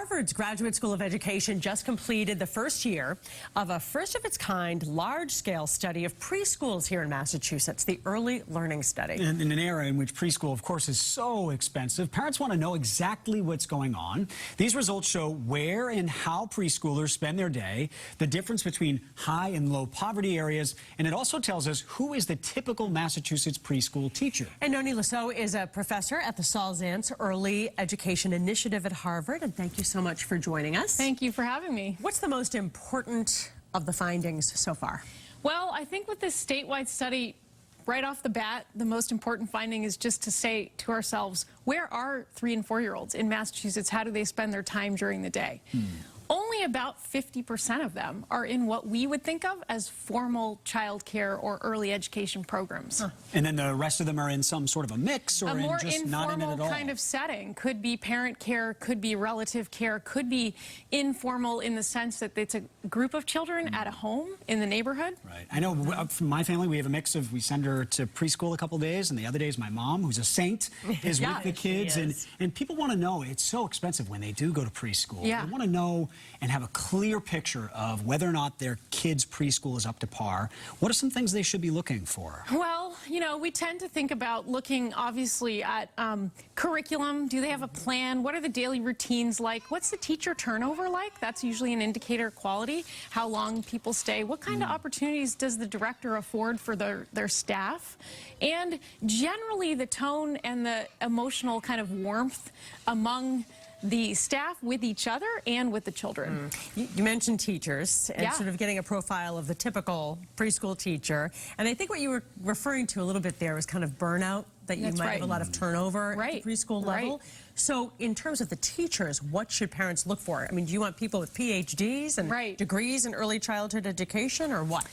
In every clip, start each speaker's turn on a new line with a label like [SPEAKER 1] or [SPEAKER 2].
[SPEAKER 1] Harvard's Graduate School of Education just completed the first year of a first-of-its-kind, large-scale study of preschools here in Massachusetts, the Early Learning Study.
[SPEAKER 2] In an era in which preschool, of course, is so expensive, parents want to know exactly what's going on. These results show where and how preschoolers spend their day, the difference between high and low poverty areas, and it also tells us who is the typical Massachusetts preschool teacher.
[SPEAKER 1] And Nonie Lesaux is a professor at the Salzance Early Education Initiative at Harvard, and thank you so much for joining us.
[SPEAKER 3] Thank you for having me.
[SPEAKER 1] What's the most important of the findings so far?
[SPEAKER 3] Well, I think with this statewide study, right off the bat, the most important finding is just to say to ourselves, where are 3- and 4-year-olds in Massachusetts? How do they spend their time during the day? Only about 50% of them are in what we would think of as formal childcare or early education programs.
[SPEAKER 2] And then the rest of them are in some sort of a mix or
[SPEAKER 3] A more
[SPEAKER 2] just not in it at all?
[SPEAKER 3] informal kind of setting. Could be parent care, could be relative care, could be informal in the sense that it's a group of children at a home in the neighborhood.
[SPEAKER 2] Right. I know from my family, we have a mix of, we send her to preschool a couple days, and the other days my mom, who's a saint, is
[SPEAKER 1] Yeah,
[SPEAKER 2] with the kids. And people want to know, it's so expensive when they do go to preschool.
[SPEAKER 3] Yeah.
[SPEAKER 2] They want to know and have a clear picture of whether or not their kids' preschool is up to par. What are some things they should be looking for?
[SPEAKER 3] Well, you know, we tend to think about looking, obviously, at curriculum. Do they have a plan? What are the daily routines like? What's the teacher turnover like? That's usually an indicator of quality. How long people stay? What kind of opportunities does the director afford for their staff? And generally, the tone and the emotional kind of warmth among the staff with each other and with the children.
[SPEAKER 1] You mentioned teachers and
[SPEAKER 3] Yeah.
[SPEAKER 1] sort of getting a profile of the typical preschool teacher. And I think what you were referring to a little bit there was kind of burnout, that you
[SPEAKER 3] That's
[SPEAKER 1] might
[SPEAKER 3] right.
[SPEAKER 1] have a lot of turnover at the preschool level.
[SPEAKER 3] Right.
[SPEAKER 1] So in terms of the teachers, what should parents look for? I mean, do you want people with PhDs and degrees in early childhood education, or what?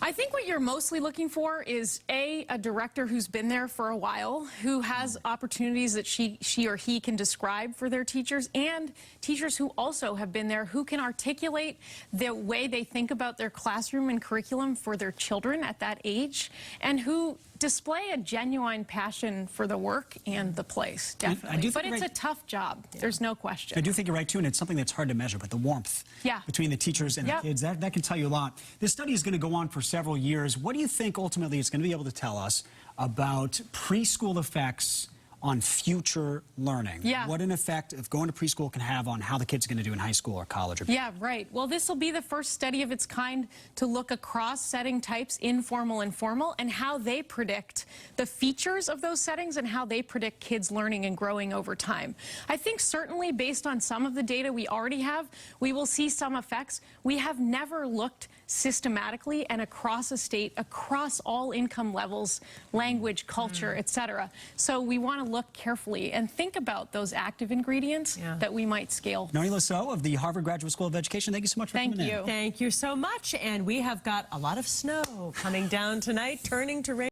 [SPEAKER 3] I think what you're mostly looking for is a director who's been there for a while, who has opportunities that she or he can describe for their teachers, and teachers who also have been there, who can articulate the way they think about their classroom and curriculum for their children at that age, and who display a genuine passion for the work and the place, definitely. But it's a tough job. There's no question.
[SPEAKER 2] I do think you're right, too, and it's something that's hard to measure, but the warmth between the teachers and the kids, that can tell you a lot. This study is going to go on for several years. What do you think, ultimately, it's going to be able to tell us about preschool effects on future learning? What an effect of going to preschool can have on how the kid's going to do in high school or college.
[SPEAKER 3] Yeah, right. Well, this will be the first study of its kind to look across setting types, informal and formal, and how they predict the features of those settings and how they predict kids learning and growing over time. I think certainly based on some of the data we already have, we will see some effects. We have never looked systematically and across a state, across all income levels, language, culture, etc. So we want to look carefully and think about those active ingredients that we might scale.
[SPEAKER 2] Nonie Lesaux of the Harvard Graduate School of Education, thank you so much for coming in.
[SPEAKER 1] Thank you so much. And we have got a lot of snow coming down tonight, turning to rain.